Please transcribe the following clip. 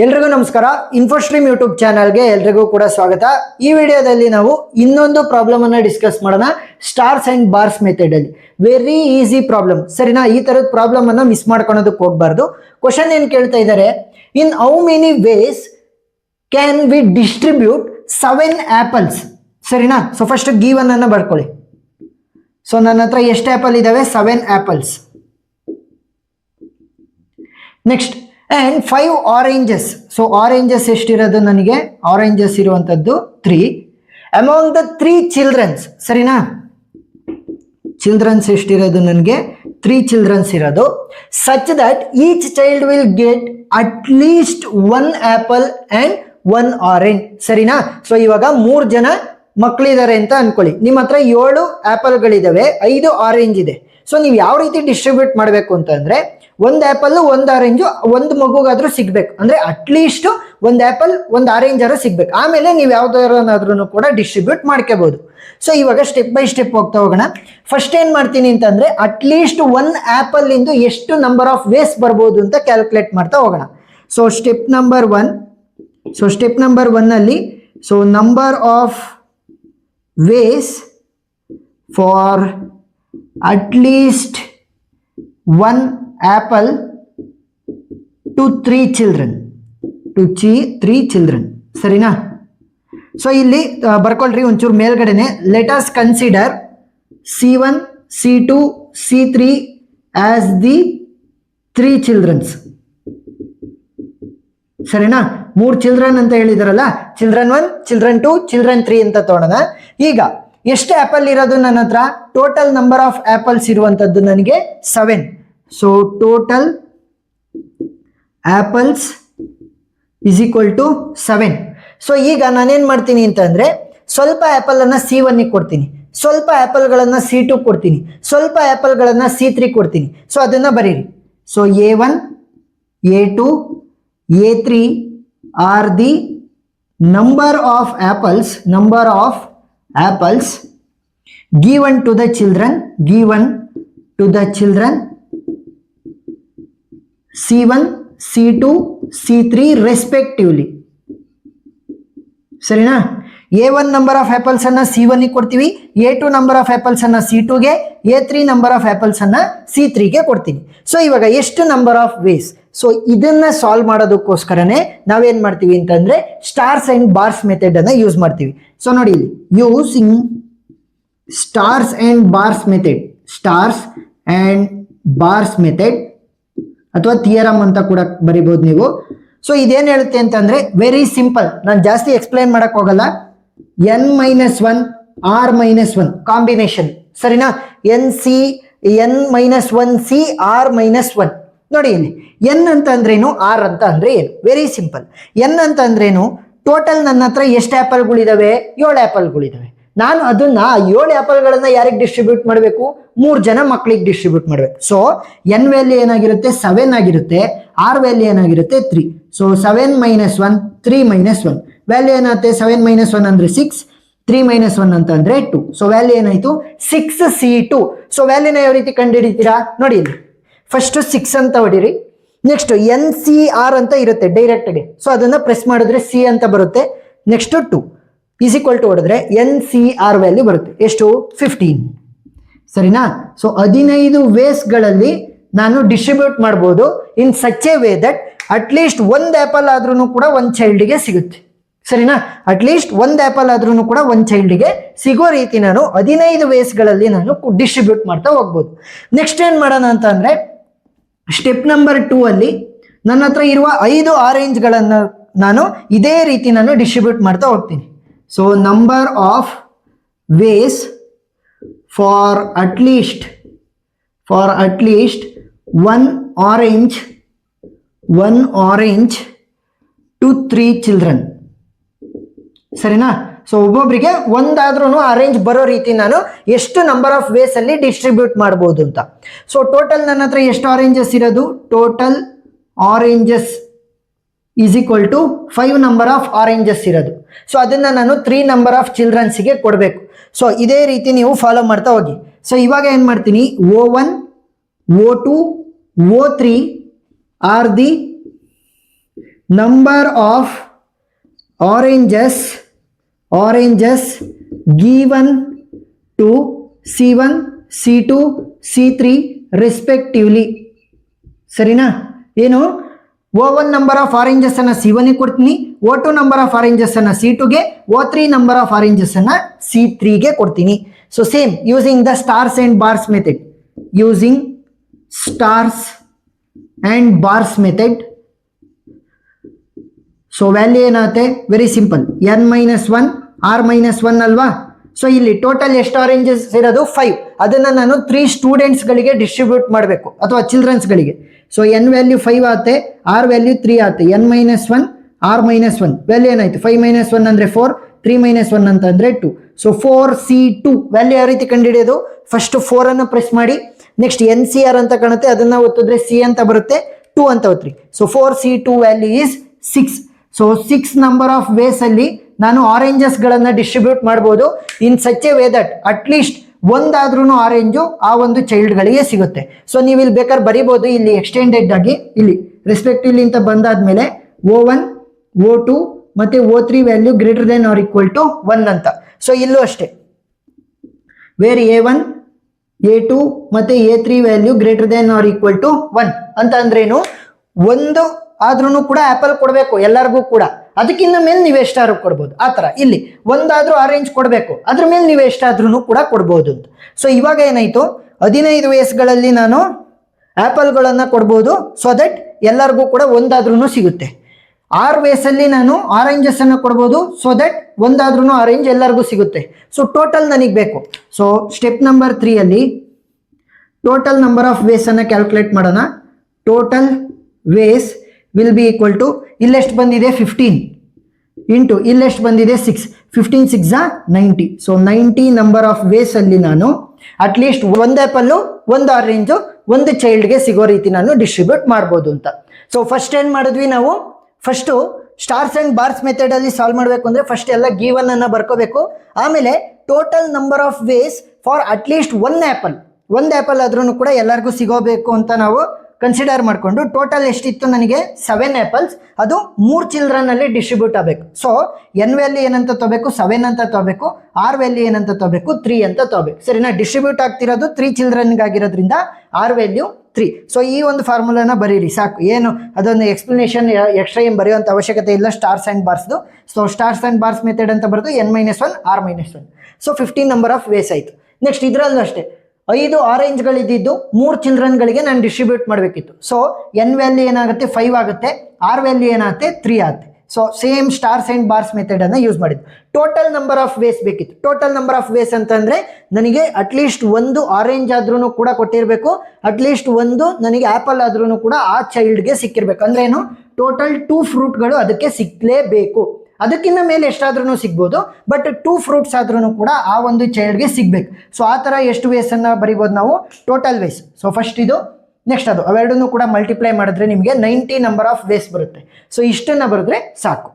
ಎಲ್ರಿಗೂ ನಮಸ್ಕಾರ. ಇನ್ಫೋಸ್ಟ್ರೀಮ್ ಯೂಟ್ಯೂಬ್ ಚಾನಲ್ಗೆ ಎಲ್ರಿಗೂ ಕೂಡ ಸ್ವಾಗತ. ಈ ವಿಡಿಯೋದಲ್ಲಿ ನಾವು ಇನ್ನೊಂದು ಪ್ರಾಬ್ಲಮ್ ಅನ್ನ ಡಿಸ್ಕಸ್ ಮಾಡೋಣ. ಸ್ಟಾರ್ಸ್ ಅಂಡ್ ಬಾರ್ಸ್ ಮೆಥಡ್ ಅಲ್ಲಿ ವೆರಿ ಈಸಿ ಪ್ರಾಬ್ಲಮ್, ಸರಿನಾ? ಈ ತರದ ಪ್ರಾಬ್ಲಮ್ ಅನ್ನ ಮಿಸ್ ಮಾಡ್ಕೊಳೋದಕ್ಕೆ ಹೋಗ್ಬಾರ್ದು. ಕ್ವಶನ್ ಏನ್ ಕೇಳ್ತಾ ಇದ್ದಾರೆ, in how many ways can we distribute 7 apples, ಸರಿನಾ? ಸೊ ಫಸ್ಟ್ ಗಿವನ್ ಅನ್ನ ಬರ್ಕೊಳ್ಳಿ. ಸೊ ನನ್ನ ಹತ್ರ ಎಷ್ಟು ಆಪಲ್ ಇದಾವೆ? 7 apples. Next and 5 oranges. So oranges ಎಷ್ಟಿರೋದು ನನಗೆ? ಆರೆಂಜಸ್ ಇರುವಂತದ್ದು 3 among the 3 childrens, ಸರಿನಾ? ಚಿಲ್ಡ್ರನ್ಸ್ ಎಷ್ಟಿರೋದು ನನಗೆ? 3 ಚಿಲ್ಡ್ರನ್ಸ್ ಇರೋದು. such that each child will get at least 1 apple and 1 orange, ಸರಿನಾ? ಸೊ ಇವಾಗ 3 ಜನ ಮಕ್ಕಳಿದ್ದಾರೆ ಅಂತ ಅನ್ಕೊಳ್ಳಿ. ನಿಮ್ಮ ಹತ್ರ 7 ಆಪಲ್ಗಳಿದಾವೆ, 5 ಆರೆಂಜ್ ಇದೆ. ಸೊ ನೀವು ಯಾವ ರೀತಿ ಡಿಸ್ಟ್ರಿಬ್ಯೂಟ್ ಮಾಡಬೇಕು ಅಂತಂದ್ರೆ, 1 ಆಪಲ್ 1 ಆರೆಂಜು ಒಂದು ಮಗುಗಾದ್ರೂ ಸಿಗ್ಬೇಕು. ಅಂದ್ರೆ ಅಟ್ಲೀಸ್ಟ್ 1 ಆಪಲ್ 1 ಆರೆಂಜ್ ಆದ್ರೂ ಸಿಗ್ಬೇಕು. ಆಮೇಲೆ ನೀವು ಯಾವ್ದಾದ್ರೂ ಕೂಡ ಡಿಸ್ಟ್ರಿಬ್ಯೂಟ್ ಮಾಡ್ಕೋಬಹುದು. ಸೊ ಇವಾಗ ಸ್ಟೆಪ್ ಬೈ ಸ್ಟೆಪ್ ಹೋಗ್ತಾ ಹೋಗೋಣ. ಫಸ್ಟ್ ಏನ್ ಮಾಡ್ತೀನಿ ಅಂತಂದ್ರೆ, ಅಟ್ಲೀಸ್ಟ್ 1 ಆಪಲ್ ಇಂದ ಎಷ್ಟು ನಂಬರ್ ಆಫ್ ವೇಸ್ ಬರ್ಬೋದು ಅಂತ ಕ್ಯಾಲ್ಕುಲೇಟ್ ಮಾಡ್ತಾ ಹೋಗೋಣ. ಸೊ ಸ್ಟೆಪ್ ನಂಬರ್ 1 ಅಲ್ಲಿ so number of ways for at least 1 apple to 3 children, ಸರಿನಾ? ಸೊ ಇಲ್ಲಿ ಬರ್ಕೊಳ್ರಿ ಒಂಚೂರು ಮೇಲ್ಗಡೆನೆ. Let us consider C1, C2, C3 as the 3 childrens, ಸರಿನಾ? 3 ಚಿಲ್ಡ್ರನ್ ಅಂತ ಹೇಳಿದಾರಲ್ಲ, ಚಿಲ್ಡ್ರನ್ 1, ಚಿಲ್ಡ್ರನ್ 2, ಚಿಲ್ಡ್ರನ್ 3 ಅಂತ ತಗೊಳ್ಳೋಣ. ಈಗ ಎಷ್ಟು ಆಪಲ್ ಇರೋದು ನನ್ನ ಹತ್ರ? ಟೋಟಲ್ ನಂಬರ್ ಆಫ್ ಆಪಲ್ಸ್ ಇರುವಂತದ್ದು ನನಗೆ 7. So total apples is equal to 7. So ಈಗ ನಾನೇನ್ ಮಾಡ್ತೀನಿ ಅಂತಂದ್ರೆ, ಸ್ವಲ್ಪ ಆಪಲ್ ಅನ್ನ C1 ಕೊಡ್ತೀನಿ, ಸ್ವಲ್ಪ ಆಪಲ್ಗಳನ್ನ C2 ಕೊಡ್ತೀನಿ, ಸ್ವಲ್ಪ ಆಪಲ್ಗಳನ್ನ C3 ಕೊಡ್ತೀನಿ. ಸೊ ಅದನ್ನ ಬರೀರಿ. So A1, A2, A3 R the number of apples given to the children C1, C2, C3 respectively, ಸರಿನಾ? A1 ನಂಬರ್ ಆಫ್ ಆಪಲ್ಸ್ ಅನ್ನ C1 ಕೊಡ್ತೀವಿ, A2 ನಂಬರ್ ಆಫ್ ಆಪಲ್ಸ್ ಅನ್ನ C2ಗೆ, A3 ನಂಬರ್ ಆಫ್ ಆಪಲ್ಸ್ ಅನ್ನ C3ಗೆ ಕೊಡ್ತೀನಿ. So ಇವಾಗ ಎಷ್ಟು number of ways? So ಇದನ್ನ solve ಮಾಡೋದಕ್ಕೋಸ್ಕರನೇ ನಾವೇನ್ ಮಾಡ್ತೀವಿ ಅಂತಂದ್ರೆ, ಸ್ಟಾರ್ಸ್ ಅಂಡ್ ಬಾರ್ಸ್ ಮೆಥಡ್ ಅನ್ನ ಯೂಸ್ ಮಾಡ್ತೀವಿ. ಸೊ ನೋಡಿ ಇಲ್ಲಿ, using stars and bars method ಅಥವಾ ಥಿಯರಮ್ ಅಂತ ಕೂಡ ಬರಿಬಹುದು ನೀವು. ಸೊ ಇದೇನ್ ಹೇಳುತ್ತೆ ಅಂತಂದ್ರೆ, ವೆರಿ ಸಿಂಪಲ್. ನಾನು ಜಾಸ್ತಿ ಎಕ್ಸ್ಪ್ಲೈನ್ ಮಾಡಕ್ ಹೋಗಲ್ಲ. n-1 r-1 ಕಾಂಬಿನೇಷನ್, ಸರಿನಾ? n-1c r-1. ನೋಡಿ ಇಲ್ಲಿ, n ಅಂತ ಅಂದ್ರೇನು, r ಅಂತ ಅಂದ್ರೆ ಏನು? Very simple. n ಅಂತ ಅಂದ್ರೇನು, ಟೋಟಲ್ ನನ್ನ ಹತ್ರ ಎಷ್ಟು ಆಪಲ್ಗಳಿದಾವೆ? 7 ಆಪಲ್ಗಳಿದಾವೆ. ನಾನು ಅದನ್ನ 7 ಆಪಲ್ಗಳನ್ನ ಯಾರಿಗೆ ಡಿಸ್ಟ್ರಿಬ್ಯೂಟ್ ಮಾಡಬೇಕು? 3 ಜನ ಮಕ್ಕಳಿಗೆ ಡಿಸ್ಟ್ರಿಬ್ಯೂಟ್ ಮಾಡಬೇಕು. ಸೊ n ವ್ಯಾಲ್ಯೂ ಏನಾಗಿರುತ್ತೆ? 7 ಆಗಿರುತ್ತೆ. r ವ್ಯಾಲ್ಯೂ ಏನಾಗಿರುತ್ತೆ? 3. ಸೊ 7 - 1 3 - 1 ವ್ಯಾಲ್ಯೂ ಏನಾಗುತ್ತೆ? 7 - 1 ಅಂದ್ರೆ 6, 3 - 1 ಅಂತ ಅಂದ್ರೆ 2. ಸೊ ವ್ಯಾಲ್ಯೂ ಏನಾಯ್ತು? 6C2. ಸೊ ವ್ಯಾಲ್ಯೂನ ಯಾವ ರೀತಿ ಕಂಡುಹಿಡಿತೀರಾ? ನೋಡಿ ಇಲ್ಲಿ, ಫಸ್ಟ್ 6 ಅಂತ ಹೊಡಿರಿ. ನೆಕ್ಸ್ಟ್ NCR ಅಂತ ಇರುತ್ತೆ ಡೈರೆಕ್ಟ್ಗೆ. ಸೊ ಅದನ್ನ ಪ್ರೆಸ್ ಮಾಡಿದ್ರೆ C ಅಂತ ಬರುತ್ತೆ. ನೆಕ್ಸ್ಟ್ 2 ಈಸ್ ಈಕ್ವಲ್ ಟು ಹೊಡೆದ್ರೆ NCR ವ್ಯಾಲ್ಯೂ ಬರುತ್ತೆ. ಎಷ್ಟು? 15, ಸರಿನಾ? ಸೊ 15 ವೇಸ್ಗಳಲ್ಲಿ ನಾನು ಡಿಸ್ಟ್ರಿಬ್ಯೂಟ್ ಮಾಡ್ಬೋದು ಇನ್ such a way that at least 1 apple ಆದ್ರೂ ಕೂಡ 1 ಚೈಲ್ಡ್ಗೆ ಸಿಗುತ್ತೆ, ಸರಿನಾ? ಅಟ್ಲೀಸ್ಟ್ 1 ಆಪಲ್ ಆದ್ರೂ ಕೂಡ 1 ಚೈಲ್ಡ್ಗೆ ಸಿಗೋ ರೀತಿ ನಾನು 15 ವೇಸ್ಗಳಲ್ಲಿ ನಾನು ಡಿಸ್ಟ್ರಿಬ್ಯೂಟ್ ಮಾಡ್ತಾ ಹೋಗ್ಬೋದು. ನೆಕ್ಸ್ಟ್ ಏನ್ ಮಾಡೋಣ ಅಂತ ಅಂದ್ರೆ, ಸ್ಟೆಪ್ ನಂಬರ್ 2 ಅಲ್ಲಿ ನನ್ನ ಹತ್ರ ಇರುವ 5 ಆರೆಂಜ್ಗಳನ್ನ ನಾನು ಇದೇ ರೀತಿ ನಾನು ಡಿಸ್ಟ್ರಿಬ್ಯೂಟ್ ಮಾಡ್ತಾ ಹೋಗ್ತೀನಿ. So number of ways for at least 1 orange to 3 children, ಸರಿನಾ? ಸೊ ಒಬ್ಬೊಬ್ಬರಿಗೆ ಒಂದಾದ್ರೂ ಆರೆಂಜ್ ಬರೋ ರೀತಿ ನಾನು ಎಷ್ಟು ನಂಬರ್ ಆಫ್ ವೇಸ್ ಅಲ್ಲಿ ಡಿಸ್ಟ್ರಿಬ್ಯೂಟ್ ಮಾಡಬಹುದು ಅಂತ. ಸೊ ಟೋಟಲ್ ನನ್ನ ಹತ್ರ ಎಷ್ಟು ಆರೆಂಜಸ್ ಇರೋದು? Total oranges is equal to 5 number of oranges ಇರೋದು. ಸೊ ಅದನ್ನ ನಾನು 3 ನಂಬರ್ ಆಫ್ ಚಿಲ್ಡ್ರನ್ಸ್ಗೆ ಕೊಡಬೇಕು. ಸೊ ಇದೇ ರೀತಿ ನೀವು ಫಾಲೋ ಮಾಡ್ತಾ ಹೋಗಿ. ಸೊ ಇವಾಗ ಏನ್ ಮಾಡ್ತೀನಿ, O1, O2, O3 are the number of oranges given to C1 C2 C3 respectively. ಸರಿನಾ? ಏನು O1 ನಂಬರ್ ಆಫ್ ಆರೆಂಜಸ್ ಅನ್ನ C1 ಗೆ ಕೊಡ್ತೀನಿ, O2 ನಂಬರ್ ಆಫ್ ಆರೆಂಜಸ್ ಅನ್ನ C2ಗೆ, O3 ನಂಬರ್ ಆಫ್ ಆರೆಂಜಸ್ ಅನ್ನ C3 ಗೆ ಕೊಡ್ತೀನಿ. So same using the stars and bars method, using stars and bars method. So value ಏನಾಗುತ್ತೆ? ವೆರಿ ಸಿಂಪಲ್, n-1 r-1 ಅಲ್ವಾ? So ಇಲ್ಲಿ ಟೋಟಲ್ ಎಷ್ಟು ಆರೆಂಜಸ್ ಇರೋದು? 5. ಅದನ್ನ ನಾನು 3 ಸ್ಟೂಡೆಂಟ್ಸ್ಗಳಿಗೆ ಡಿಸ್ಟ್ರಿಬ್ಯೂಟ್ ಮಾಡಬೇಕು ಅಥವಾ ಚಿಲ್ಡ್ರನ್ಸ್ಗಳಿಗೆ. ಸೊ n ವ್ಯಾಲ್ಯೂ 5 ಆಗುತ್ತೆ, r ವ್ಯಾಲ್ಯೂ 3 ಆಗುತ್ತೆ. n-1 r-1 ವ್ಯಾಲ್ಯೂ ಏನಾಯ್ತು? 5 - 1 ಅಂದರೆ 4, 3 - 1 ಅಂತ ಅಂದರೆ 2. ಸೊ 4C2 ವ್ಯಾಲ್ಯೂ ಯಾವ ರೀತಿ ಕಂಡುಹಿಡಿಯೋದು? ಫಸ್ಟ್ 4 ಅನ್ನು ಪ್ರೆಸ್ ಮಾಡಿ, ನೆಕ್ಸ್ಟ್ NCR ಅಂತ ಕಾಣುತ್ತೆ, ಅದನ್ನ ಒತ್ತಿದ್ರೆ C ಅಂತ ಬರುತ್ತೆ, 2 ಅಂತ ಒತ್ತಿರಿ. So 4C2 value is 6. So 6 number of ways ಅಲ್ಲಿ ನಾನು ಆರೆಂಜಸ್ ಗಳನ್ನ ಡಿಸ್ಟ್ರಿಬ್ಯೂಟ್ ಮಾಡಬಹುದು in such a way that at least ಒಂದಾದ್ರೂ ಆರೆಂಜು ಆ ಒಂದು ಚೈಲ್ಡ್ ಗಳಿಗೆ ಸಿಗುತ್ತೆ. ಸೊ ನೀವು ಇಲ್ಲಿ ಬೇಕಾದ್ರೆ ಬರಿಬಹುದು, ಇಲ್ಲಿ ಎಕ್ಸ್ಟೆಂಡೆಡ್ ಆಗಿ ಇಲ್ಲಿ ರೆಸ್ಪೆಕ್ಟಿವ್ಲಿ ಅಂತ ಬಂದಾದ್ಮೇಲೆ O1 O2 ಮತ್ತೆ O3 value greater than or equal to 1 ಅಂತ. ಸೊ ಇಲ್ಲೂ ಅಷ್ಟೇ, ವೇರ್ A1 A2 ಮತ್ತೆ A3 value greater than or equal to 1 ಅಂತ ಅಂದ್ರೇನು? ಒಂದು ಆದ್ರೂ ಕೂಡ ಆಪಲ್ ಕೊಡಬೇಕು ಎಲ್ಲರಿಗೂ ಕೂಡ, ಅದಕ್ಕಿಂತ ಮೇಲೆ ನೀವು ಎಷ್ಟಾದ್ರೂ ಕೊಡ್ಬೋದು. ಆ ತರ ಇಲ್ಲಿ ಒಂದಾದ್ರೂ ಆರೆಂಜ್ ಕೊಡಬೇಕು, ಅದ್ರ ಮೇಲೆ ನೀವು ಎಷ್ಟಾದ್ರೂ ಕೂಡ ಕೊಡ್ಬೋದು ಅಂತ. ಸೊ ಇವಾಗ ಏನಾಯ್ತು, 15 ವಯಸ್ಸುಗಳಲ್ಲಿ ನಾನು ಆಪಲ್ಗಳನ್ನ ಕೊಡ್ಬೋದು, ಸೊ ದಟ್ ಎಲ್ಲರಿಗೂ ಕೂಡ ಒಂದಾದ್ರೂ ಸಿಗುತ್ತೆ. 6 ವಯಸ್ಸಲ್ಲಿ ನಾನು ಆರೆಂಜಸ್ ಅನ್ನು ಕೊಡ್ಬೋದು, ಸೊ ದಟ್ ಒಂದಾದ್ರೂ ಆರೆಂಜ್ ಎಲ್ಲರಿಗೂ ಸಿಗುತ್ತೆ. ಸೊ ಟೋಟಲ್ ನನಗೆ ಬೇಕು. ಸೊ ಸ್ಟೆಪ್ ನಂಬರ್ 3 ಅಲ್ಲಿ ಟೋಟಲ್ ನಂಬರ್ ಆಫ್ ವೇಸ್ ಅನ್ನ ಕ್ಯಾಲ್ಕುಲೇಟ್ ಮಾಡೋಣ. Total ways will be equal to, ಇಲ್ಲೆಷ್ಟು ಬಂದಿದೆ 15 ಇಂಟು ಇಲ್ಲೆಷ್ಟು ಬಂದಿದೆ 6, 15 6 90. ಸೊ 90 ನಂಬರ್ ಆಫ್ ವೇಸ್ ಅಲ್ಲಿ ನಾನು ಅಟ್ಲೀಸ್ಟ್ ಒಂದು ಆ್ಯಪಲ್ಲು, ಒಂದು ಆರೆಂಜು, ಒಂದು ಚೈಲ್ಡ್ಗೆ ಸಿಗೋ ರೀತಿ ನಾನು ಡಿಸ್ಟ್ರಿಬ್ಯೂಟ್ ಮಾಡ್ಬೋದು ಅಂತ. ಸೊ ಫಸ್ಟ್ ಏನು ಮಾಡಿದ್ವಿ ನಾವು? First stars and bars method ಅಲ್ಲಿ ಸಾಲ್ವ್ ಮಾಡಬೇಕು ಅಂದ್ರೆ ಫಸ್ಟ್ ಎಲ್ಲ ಗಿವನ್ ಅನ್ನ ಬರ್ಕೋಬೇಕು. ಆಮೇಲೆ total number of ways for at least ಒಂದು ಆ್ಯಪಲ್ ಆದ್ರೂ ಕೂಡ ಎಲ್ಲರಿಗೂ ಸಿಗೋಬೇಕು ಅಂತ ನಾವು ಕನ್ಸಿಡರ್ ಮಾಡಿಕೊಂಡು ಟೋಟಲ್ ಎಷ್ಟಿತ್ತು ನನಗೆ 7 ಆ್ಯಪಲ್ಸ್, ಅದು 3 ಚಿಲ್ಡ್ರನ್ ಅಲ್ಲಿ ಡಿಸ್ಟ್ರಿಬ್ಯೂಟ್ ಆಗಬೇಕು. ಸೊ n ವ್ಯಾಲ್ಯೂ ಏನಂತ ತಗೋಬೇಕು? 7 ಅಂತ ತಗೋಬೇಕು. r ವ್ಯಾಲ್ಯೂ ಏನಂತ ತಗೋಬೇಕು? 3 ಅಂತ ತಗೋಬೇಕು. ಸರಿನಾ? ಡಿಸ್ಟ್ರಿಬ್ಯೂಟ್ ಆಗ್ತಿರೋದು 3 ಚಿಲ್ಡ್ರನ್ಗೆ ಆಗಿರೋದ್ರಿಂದ r ವ್ಯಾಲ್ಯೂ 3. ಸೊ ಈ ಒಂದು ಫಾರ್ಮುಲಾನ ಬರೀರಿ ಸಾಕು, ಏನು ಅದೊಂದು ಎಕ್ಸ್ಪ್ಲನೇಷನ್ ಎಕ್ಸ್ಟ್ರಾ ಏನು ಬರೆಯುವಂಥ ಅವಶ್ಯಕತೆ ಇಲ್ಲ ಸ್ಟಾರ್ಸ್ ಆ್ಯಂಡ್ ಬಾರ್ಸ್ದು. So stars and bars method ಅಂತ ಬರೆದು n-1 r-1. So 15 number of ways ಆಯಿತು. ನೆಕ್ಸ್ಟ್ ಇದರಲ್ಲೂ ಅಷ್ಟೇ 5 ಆರೆಂಜ್ಗಳಿದ್ದು 3 ಚಿಲ್ಡ್ರನ್ಗಳಿಗೆ ನಾನು ಡಿಸ್ಟ್ರಿಬ್ಯೂಟ್ ಮಾಡಬೇಕಿತ್ತು. ಸೊ n ವ್ಯಾಲ್ಯೂ ಏನಾಗುತ್ತೆ? 5 ಆಗುತ್ತೆ, r ವ್ಯಾಲ್ಯೂ ಏನಾಗುತ್ತೆ? 3 ಆಗುತ್ತೆ. So same stars and bars method ಅನ್ನ ಯೂಸ್ ಮಾಡಿದ್ದು. ಟೋಟಲ್ ನಂಬರ್ ಆಫ್ ವೇಸ್ ಬೇಕಿತ್ತು. ಟೋಟಲ್ ನಂಬರ್ ಆಫ್ ವೇಸ್ ಅಂತಂದ್ರೆ ನನಗೆ ಅಟ್ಲೀಸ್ಟ್ ಒಂದು ಆರೆಂಜ್ ಆದ್ರೂ ಕೂಡ ಕೊಟ್ಟಿರಬೇಕು, ಅಟ್ಲೀಸ್ಟ್ ಒಂದು ನನಗೆ ಆಪಲ್ ಆದ್ರೂ ಕೂಡ ಆ ಚೈಲ್ಡ್ಗೆ ಸಿಕ್ಕಿರ್ಬೇಕು. ಅಂದ್ರೆ ಏನು? ಟೋಟಲ್ 2 ಫ್ರೂಟ್ಗಳು ಅದಕ್ಕೆ ಸಿಕ್ಲೇಬೇಕು. ಅದಕ್ಕಿಂತ ಮೇಲೆ ಎಷ್ಟಾದ್ರೂ ಸಿಗ್ಬೋದು, ಬಟ್ 2 ಫ್ರೂಟ್ಸ್ ಆದ್ರೂ ಕೂಡ ಆ ಒಂದು ಚೈಲ್ಡ್ಗೆ ಸಿಗ್ಬೇಕು. ಸೊ ಆ ಥರ ಎಷ್ಟು ವೇಸ್ ಅನ್ನ ಬರಿಬೋದು ನಾವು? Total ways. ಸೊ ಫಸ್ಟ್ ಇದು, ನೆಕ್ಸ್ಟ್ ಅದು, ಅವೆರಡನ್ನು ಕೂಡ ಮಲ್ಟಿಪ್ಲೈ ಮಾಡಿದ್ರೆ ನಿಮಗೆ 90 ನಂಬರ್ ಆಫ್ ವೇಸ್ ಬರುತ್ತೆ. ಸೊ ಇಷ್ಟನ್ನ ಬರೆದ್ರೆ ಸಾಕು.